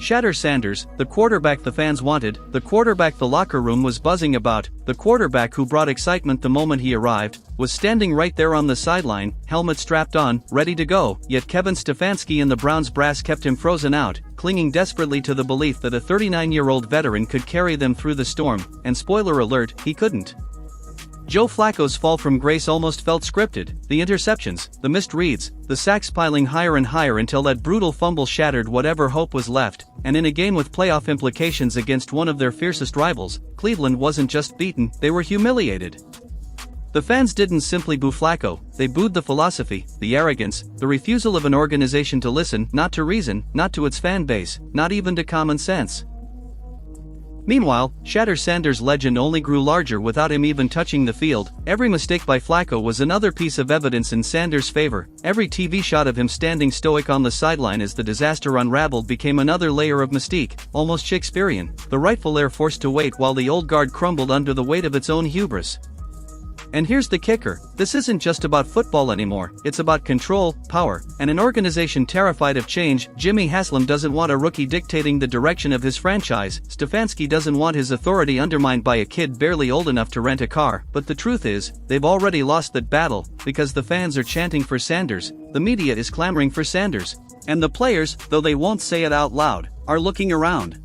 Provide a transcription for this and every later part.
Shedeur Sanders, the quarterback the fans wanted, the quarterback the locker room was buzzing about, the quarterback who brought excitement the moment he arrived, was standing right there on the sideline, helmet strapped on, ready to go, yet Kevin Stefanski and the Browns brass kept him frozen out, clinging desperately to the belief that a 39-year-old veteran could carry them through the storm, and spoiler alert, he couldn't. Joe Flacco's fall from grace almost felt scripted, the interceptions, the missed reads, the sacks piling higher and higher until that brutal fumble shattered whatever hope was left, and in a game with playoff implications against one of their fiercest rivals, Cleveland wasn't just beaten, they were humiliated. The fans didn't simply boo Flacco, they booed the philosophy, the arrogance, the refusal of an organization to listen, not to reason, not to its fan base, not even to common sense. Meanwhile, Shedeur Sanders' legend only grew larger without him even touching the field. Every mistake by Flacco was another piece of evidence in Sanders' favor. Every TV shot of him standing stoic on the sideline as the disaster unraveled became another layer of mystique, almost Shakespearean, the rightful heir forced to wait while the old guard crumbled under the weight of its own hubris. And here's the kicker, this isn't just about football anymore, it's about control, power, and an organization terrified of change. Jimmy Haslam doesn't want a rookie dictating the direction of his franchise, Stefanski doesn't want his authority undermined by a kid barely old enough to rent a car, but the truth is, they've already lost that battle, because the fans are chanting for Sanders, the media is clamoring for Sanders, and the players, though they won't say it out loud, are looking around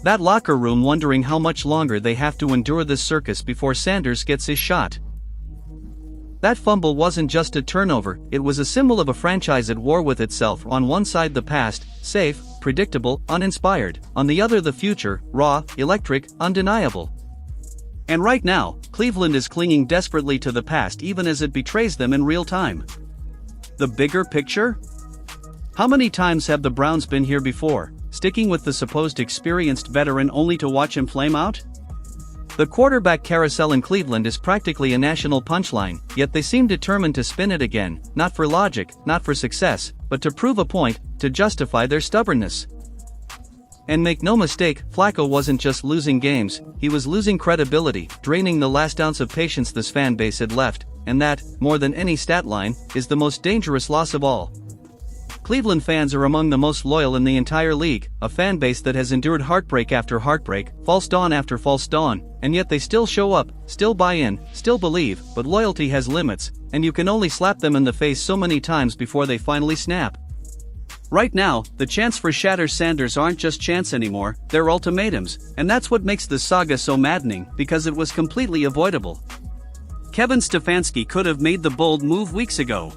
that locker room wondering how much longer they have to endure this circus before Sanders gets his shot. That fumble wasn't just a turnover, it was a symbol of a franchise at war with itself. On one side the past, safe, predictable, uninspired, on the other the future, raw, electric, undeniable. And right now, Cleveland is clinging desperately to the past even as it betrays them in real time. The bigger picture? How many times have the Browns been here before, sticking with the supposed experienced veteran only to watch him flame out? The quarterback carousel in Cleveland is practically a national punchline, yet they seem determined to spin it again, not for logic, not for success, but to prove a point, to justify their stubbornness. And make no mistake, Flacco wasn't just losing games, he was losing credibility, draining the last ounce of patience this fan base had left, and that, more than any stat line, is the most dangerous loss of all. Cleveland fans are among the most loyal in the entire league, a fan base that has endured heartbreak after heartbreak, false dawn after false dawn, and yet they still show up, still buy in, still believe, but loyalty has limits, and you can only slap them in the face so many times before they finally snap. Right now, the chants for Shedeur Sanders aren't just chants anymore, they're ultimatums, and that's what makes this saga so maddening, because it was completely avoidable. Kevin Stefanski could have made the bold move weeks ago.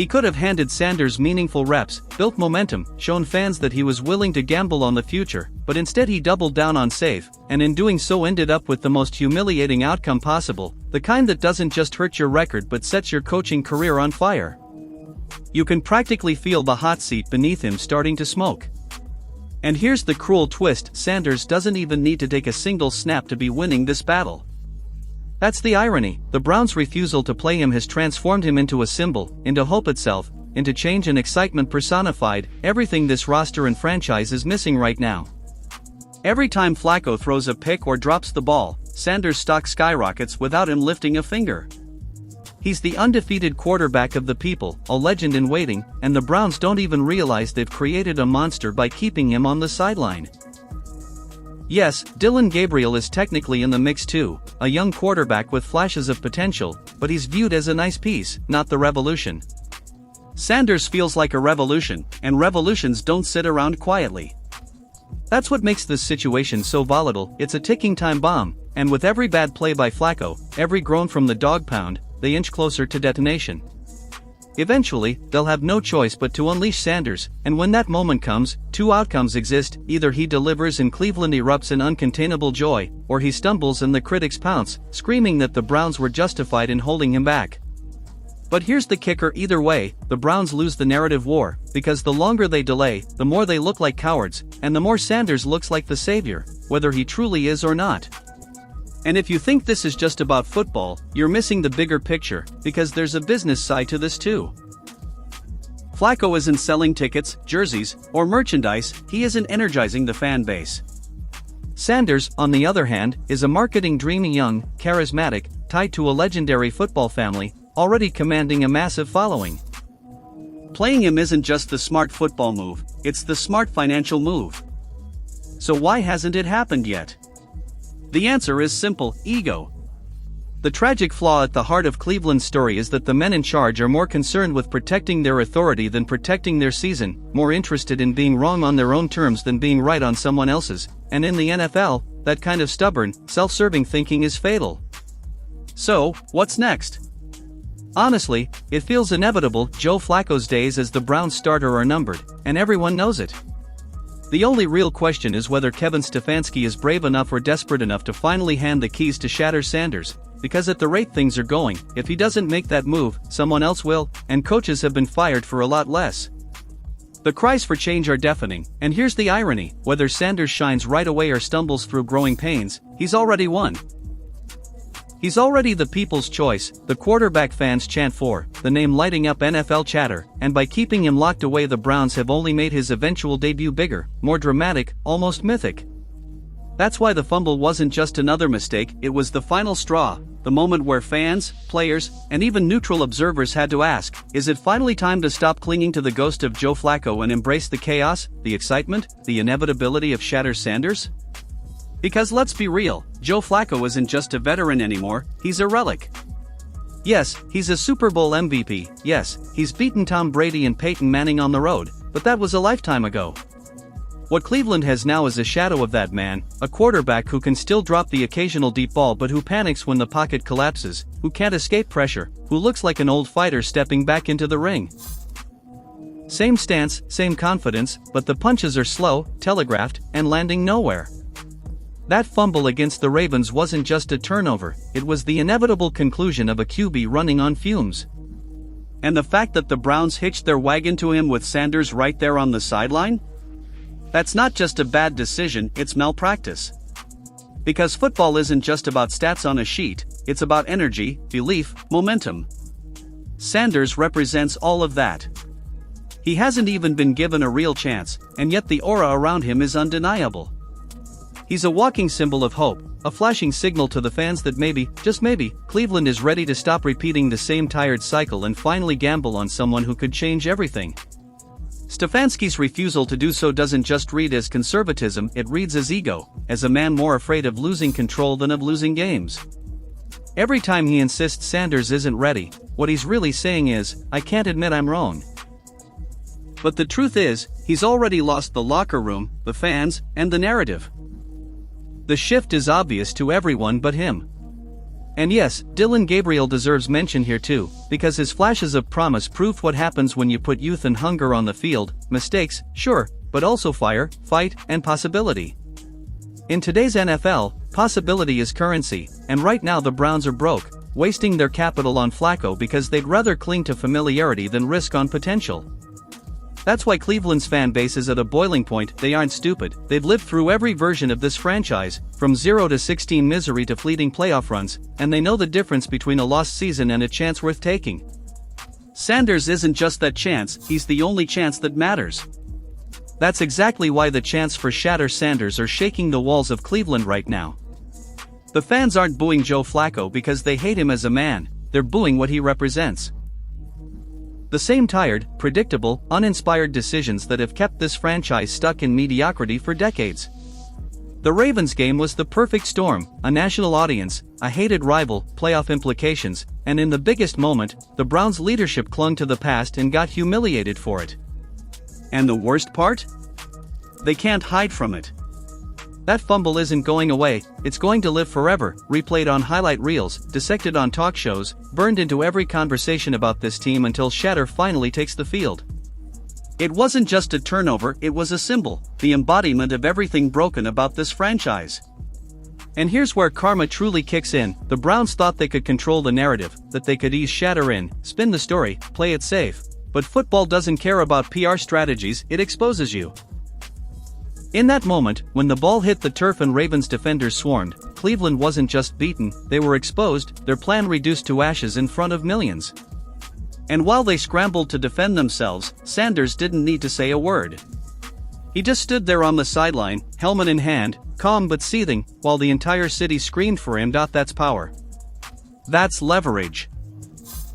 He could have handed Sanders meaningful reps, built momentum, shown fans that he was willing to gamble on the future, but instead he doubled down on safe, and in doing so ended up with the most humiliating outcome possible, the kind that doesn't just hurt your record but sets your coaching career on fire. You can practically feel the hot seat beneath him starting to smoke. And here's the cruel twist, Sanders doesn't even need to take a single snap to be winning this battle. That's the irony, the Browns' refusal to play him has transformed him into a symbol, into hope itself, into change and excitement personified, everything this roster and franchise is missing right now. Every time Flacco throws a pick or drops the ball, Sanders' stock skyrockets without him lifting a finger. He's the undefeated quarterback of the people, a legend in waiting, and the Browns don't even realize they've created a monster by keeping him on the sideline. Yes, Dillon Gabriel is technically in the mix too, a young quarterback with flashes of potential, but he's viewed as a nice piece, not the revolution. Sanders feels like a revolution, and revolutions don't sit around quietly. That's what makes this situation so volatile, it's a ticking time bomb, and with every bad play by Flacco, every groan from the dog pound, they inch closer to detonation. Eventually, they'll have no choice but to unleash Sanders, and when that moment comes, two outcomes exist, either he delivers and Cleveland erupts in uncontainable joy, or he stumbles and the critics pounce, screaming that the Browns were justified in holding him back. But here's the kicker, either way, the Browns lose the narrative war, because the longer they delay, the more they look like cowards, and the more Sanders looks like the savior, whether he truly is or not. And if you think this is just about football, you're missing the bigger picture, because there's a business side to this too. Flacco isn't selling tickets, jerseys, or merchandise, he isn't energizing the fan base. Sanders, on the other hand, is a marketing dream, young, charismatic, tied to a legendary football family, already commanding a massive following. Playing him isn't just the smart football move, it's the smart financial move. So why hasn't it happened yet? The answer is simple: ego. The tragic flaw at the heart of Cleveland's story is that the men in charge are more concerned with protecting their authority than protecting their season, more interested in being wrong on their own terms than being right on someone else's, and in the NFL, that kind of stubborn, self-serving thinking is fatal. So, what's next? Honestly, it feels inevitable. Joe Flacco's days as the Browns starter are numbered, and everyone knows it. The only real question is whether Kevin Stefanski is brave enough or desperate enough to finally hand the keys to Shedeur Sanders, because at the rate things are going, if he doesn't make that move, someone else will, and coaches have been fired for a lot less. The cries for change are deafening, and here's the irony: whether Sanders shines right away or stumbles through growing pains, he's already won. He's already the people's choice, the quarterback fans chant for, the name lighting up NFL chatter, and by keeping him locked away the Browns have only made his eventual debut bigger, more dramatic, almost mythic. That's why the fumble wasn't just another mistake, it was the final straw, the moment where fans, players, and even neutral observers had to ask, is it finally time to stop clinging to the ghost of Joe Flacco and embrace the chaos, the excitement, the inevitability of Shedeur Sanders? Because let's be real, Joe Flacco isn't just a veteran anymore, he's a relic. Yes, he's a Super Bowl MVP, yes, he's beaten Tom Brady and Peyton Manning on the road, but that was a lifetime ago. What Cleveland has now is a shadow of that man, a quarterback who can still drop the occasional deep ball but who panics when the pocket collapses, who can't escape pressure, who looks like an old fighter stepping back into the ring. Same stance, same confidence, but the punches are slow, telegraphed, and landing nowhere. That fumble against the Ravens wasn't just a turnover, it was the inevitable conclusion of a QB running on fumes. And the fact that the Browns hitched their wagon to him with Sanders right there on the sideline? That's not just a bad decision, it's malpractice. Because football isn't just about stats on a sheet, it's about energy, belief, momentum. Sanders represents all of that. He hasn't even been given a real chance, and yet the aura around him is undeniable. He's a walking symbol of hope, a flashing signal to the fans that maybe, just maybe, Cleveland is ready to stop repeating the same tired cycle and finally gamble on someone who could change everything. Stefanski's refusal to do so doesn't just read as conservatism, it reads as ego, as a man more afraid of losing control than of losing games. Every time he insists Sanders isn't ready, what he's really saying is, I can't admit I'm wrong. But the truth is, he's already lost the locker room, the fans, and the narrative. The shift is obvious to everyone but him. And yes, Dillon Gabriel deserves mention here too, because his flashes of promise proved what happens when you put youth and hunger on the field: mistakes, sure, but also fire, fight, and possibility. In today's NFL, possibility is currency, and right now the Browns are broke, wasting their capital on Flacco because they'd rather cling to familiarity than risk on potential. That's why Cleveland's fan base is at a boiling point. They aren't stupid, they've lived through every version of this franchise, from 0 to 16 misery to fleeting playoff runs, and they know the difference between a lost season and a chance worth taking. Sanders isn't just that chance, he's the only chance that matters. That's exactly why the chants for Shedeur Sanders are shaking the walls of Cleveland right now. The fans aren't booing Joe Flacco because they hate him as a man, they're booing what he represents. The same tired, predictable, uninspired decisions that have kept this franchise stuck in mediocrity for decades. The Ravens game was the perfect storm: a national audience, a hated rival, playoff implications, and in the biggest moment, the Browns' leadership clung to the past and got humiliated for it. And the worst part? They can't hide from it. That fumble isn't going away, it's going to live forever, replayed on highlight reels, dissected on talk shows, burned into every conversation about this team until Shedeur finally takes the field. It wasn't just a turnover, it was a symbol, the embodiment of everything broken about this franchise. And here's where karma truly kicks in: the Browns thought they could control the narrative, that they could ease Shedeur in, spin the story, play it safe. But football doesn't care about PR strategies, it exposes you. In that moment, when the ball hit the turf and Ravens defenders swarmed, Cleveland wasn't just beaten, they were exposed, their plan reduced to ashes in front of millions. And while they scrambled to defend themselves, Sanders didn't need to say a word. He just stood there on the sideline, helmet in hand, calm but seething, while the entire city screamed for him. That's power. That's leverage.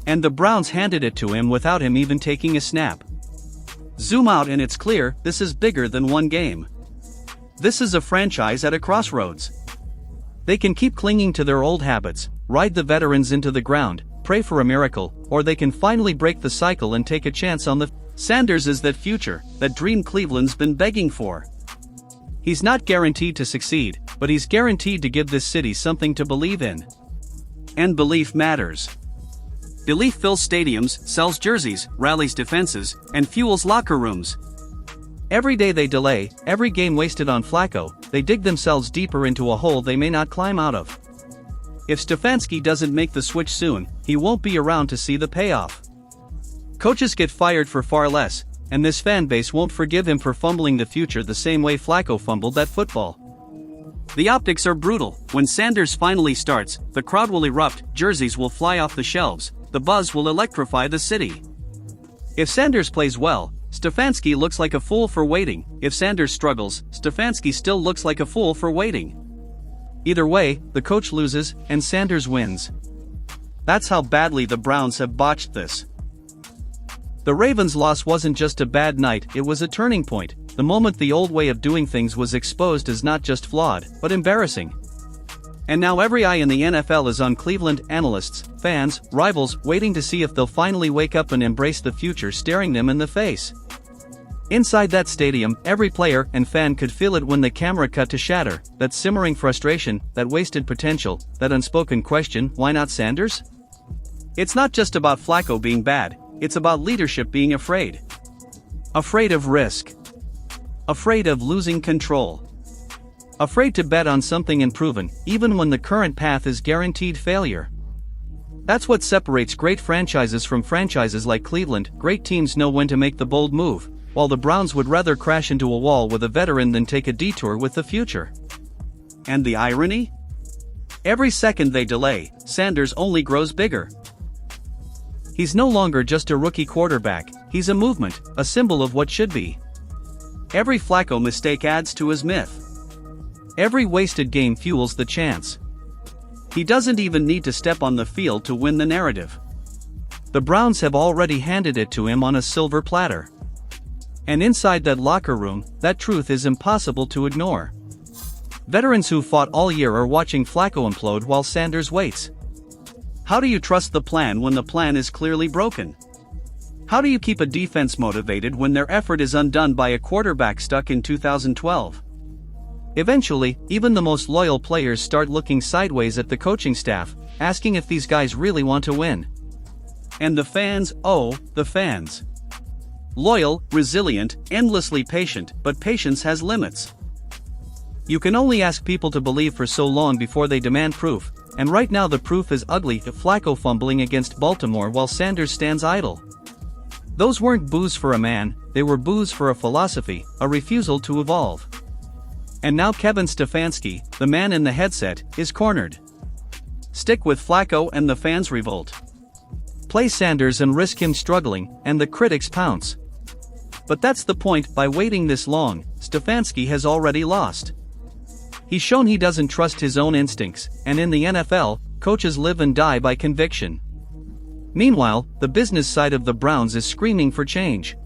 And the Browns handed it to him without him even taking a snap. Zoom out and it's clear, this is bigger than one game. This is a franchise at a crossroads. They can keep clinging to their old habits, ride the veterans into the ground, pray for a miracle, or they can finally break the cycle and take a chance on the Sanders is that future, that dream Cleveland's been begging for. He's not guaranteed to succeed, but he's guaranteed to give this city something to believe in. And belief matters. Belief fills stadiums, sells jerseys, rallies defenses, and fuels locker rooms. Every day they delay, every game wasted on Flacco, they dig themselves deeper into a hole they may not climb out of. If Stefanski doesn't make the switch soon, he won't be around to see the payoff. Coaches get fired for far less, and this fan base won't forgive him for fumbling the future the same way Flacco fumbled that football. The optics are brutal. When Sanders finally starts, the crowd will erupt, jerseys will fly off the shelves, the buzz will electrify the city. If Sanders plays well, Stefanski looks like a fool for waiting. If Sanders struggles, Stefanski still looks like a fool for waiting. Either way, the coach loses, and Sanders wins. That's how badly the Browns have botched this. The Ravens' loss wasn't just a bad night, it was a turning point, the moment the old way of doing things was exposed as not just flawed, but embarrassing. And now every eye in the NFL is on Cleveland, analysts, fans, rivals, waiting to see if they'll finally wake up and embrace the future staring them in the face. Inside that stadium, every player and fan could feel it when the camera cut to Shedeur, that simmering frustration, that wasted potential, that unspoken question, why not Sanders? It's not just about Flacco being bad, it's about leadership being afraid. Afraid of risk. Afraid of losing control. Afraid to bet on something unproven, even when the current path is guaranteed failure. That's what separates great franchises from franchises like Cleveland. Great teams know when to make the bold move, while the Browns would rather crash into a wall with a veteran than take a detour with the future. And the irony? Every second they delay, Sanders only grows bigger. He's no longer just a rookie quarterback, he's a movement, a symbol of what should be. Every Flacco mistake adds to his myth. Every wasted game fuels the chance. He doesn't even need to step on the field to win the narrative. The Browns have already handed it to him on a silver platter. And inside that locker room, that truth is impossible to ignore. Veterans who fought all year are watching Flacco implode while Sanders waits. How do you trust the plan when the plan is clearly broken? How do you keep a defense motivated when their effort is undone by a quarterback stuck in 2012? Eventually, even the most loyal players start looking sideways at the coaching staff, asking if these guys really want to win. And the fans, oh, the fans. Loyal, resilient, endlessly patient, but patience has limits. You can only ask people to believe for so long before they demand proof, and right now the proof is ugly. Flacco fumbling against Baltimore while Sanders stands idle. Those weren't boos for a man, they were boos for a philosophy, a refusal to evolve. And now Kevin Stefanski, the man in the headset, is cornered. Stick with Flacco and the fans revolt. Play Sanders and risk him struggling, and the critics pounce. But that's the point. By waiting this long, Stefanski has already lost. He's shown he doesn't trust his own instincts, and in the NFL, coaches live and die by conviction. Meanwhile, the business side of the Browns is screaming for change.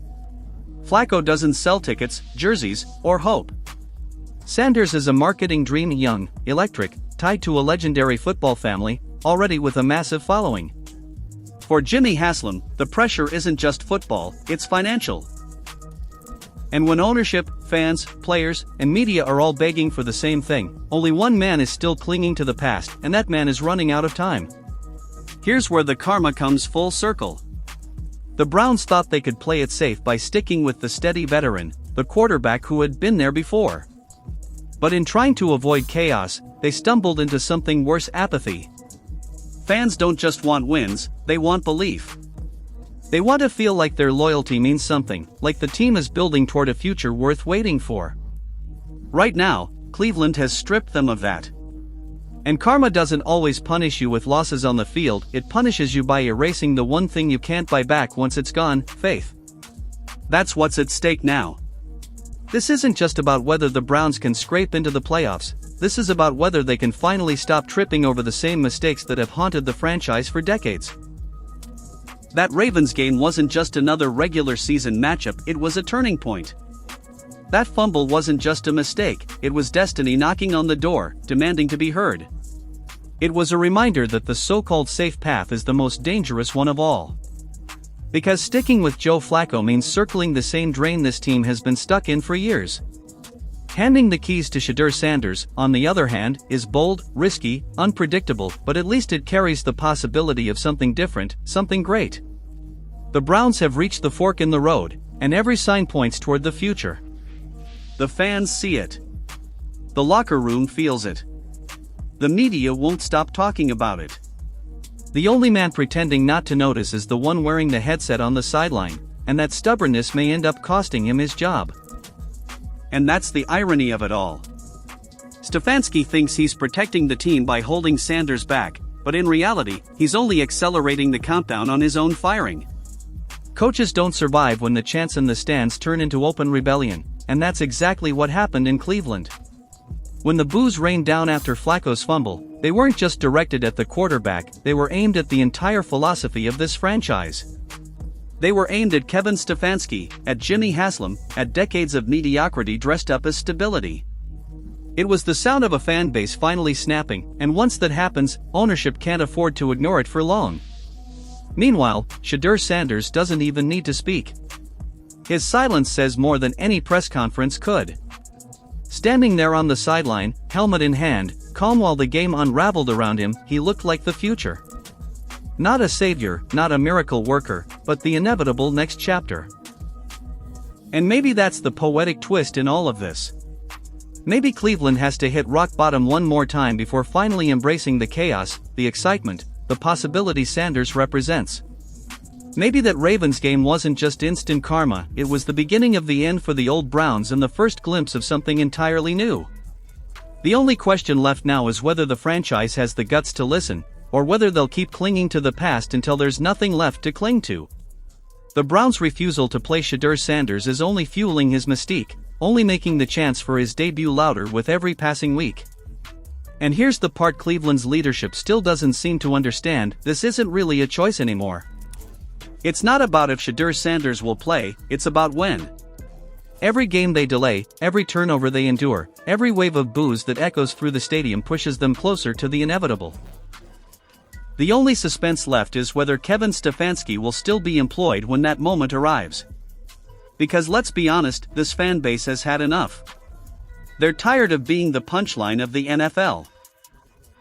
Flacco doesn't sell tickets, jerseys, or hope. Sanders is a marketing dream, young, electric, tied to a legendary football family, already with a massive following. For Jimmy Haslam, the pressure isn't just football, it's financial. And when ownership, fans, players, and media are all begging for the same thing, only one man is still clinging to the past, and that man is running out of time. Here's where the karma comes full circle. The Browns thought they could play it safe by sticking with the steady veteran, the quarterback who had been there before. But in trying to avoid chaos, they stumbled into something worse: apathy. Fans don't just want wins, they want belief. They want to feel like their loyalty means something, like the team is building toward a future worth waiting for. Right now, Cleveland has stripped them of that. And karma doesn't always punish you with losses on the field, it punishes you by erasing the one thing you can't buy back once it's gone: faith. That's what's at stake now. This isn't just about whether the Browns can scrape into the playoffs, this is about whether they can finally stop tripping over the same mistakes that have haunted the franchise for decades. That Ravens game wasn't just another regular season matchup, it was a turning point. That fumble wasn't just a mistake, it was destiny knocking on the door, demanding to be heard. It was a reminder that the so-called safe path is the most dangerous one of all. Because sticking with Joe Flacco means circling the same drain this team has been stuck in for years. Handing the keys to Shedeur Sanders, on the other hand, is bold, risky, unpredictable, but at least it carries the possibility of something different, something great. The Browns have reached the fork in the road, and every sign points toward the future. The fans see it. The locker room feels it. The media won't stop talking about it. The only man pretending not to notice is the one wearing the headset on the sideline, and that stubbornness may end up costing him his job. And that's the irony of it all. Stefanski thinks he's protecting the team by holding Sanders back, but in reality, he's only accelerating the countdown on his own firing. Coaches don't survive when the chants in the stands turn into open rebellion, and that's exactly what happened in Cleveland. When the boos rained down after Flacco's fumble, they weren't just directed at the quarterback, they were aimed at the entire philosophy of this franchise. They were aimed at Kevin Stefanski, at Jimmy Haslam, at decades of mediocrity dressed up as stability. It was the sound of a fan base finally snapping, and once that happens, ownership can't afford to ignore it for long. Meanwhile, Shedeur Sanders doesn't even need to speak. His silence says more than any press conference could. Standing there on the sideline, helmet in hand, calm while the game unraveled around him, he looked like the future. Not a savior, not a miracle worker, but the inevitable next chapter. And maybe that's the poetic twist in all of this. Maybe Cleveland has to hit rock bottom one more time before finally embracing the chaos, the excitement, the possibility Sanders represents. Maybe that Ravens game wasn't just instant karma, it was the beginning of the end for the old Browns and the first glimpse of something entirely new. The only question left now is whether the franchise has the guts to listen, or whether they'll keep clinging to the past until there's nothing left to cling to. The Browns' refusal to play Shedeur Sanders is only fueling his mystique, only making the chance for his debut louder with every passing week. And here's the part Cleveland's leadership still doesn't seem to understand: this isn't really a choice anymore. It's not about if Shedeur Sanders will play, it's about when. Every game they delay, every turnover they endure, every wave of boos that echoes through the stadium pushes them closer to the inevitable. The only suspense left is whether Kevin Stefanski will still be employed when that moment arrives. Because let's be honest, this fan base has had enough. They're tired of being the punchline of the NFL.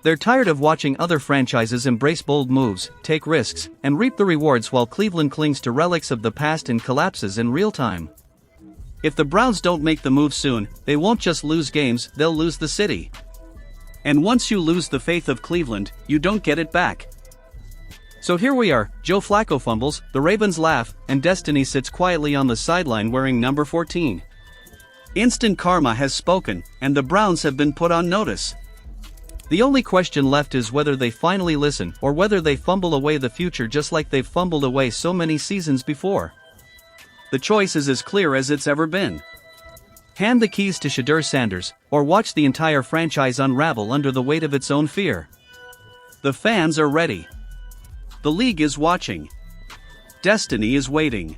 They're tired of watching other franchises embrace bold moves, take risks, and reap the rewards while Cleveland clings to relics of the past and collapses in real time. If the Browns don't make the move soon, they won't just lose games, they'll lose the city. And once you lose the faith of Cleveland, you don't get it back. So here we are, Joe Flacco fumbles, the Ravens laugh, and destiny sits quietly on the sideline wearing number 14. Instant karma has spoken, and the Browns have been put on notice. The only question left is whether they finally listen, or whether they fumble away the future just like they've fumbled away so many seasons before. The choice is as clear as it's ever been. Hand the keys to Shedeur Sanders, or watch the entire franchise unravel under the weight of its own fear. The fans are ready. The league is watching. Destiny is waiting.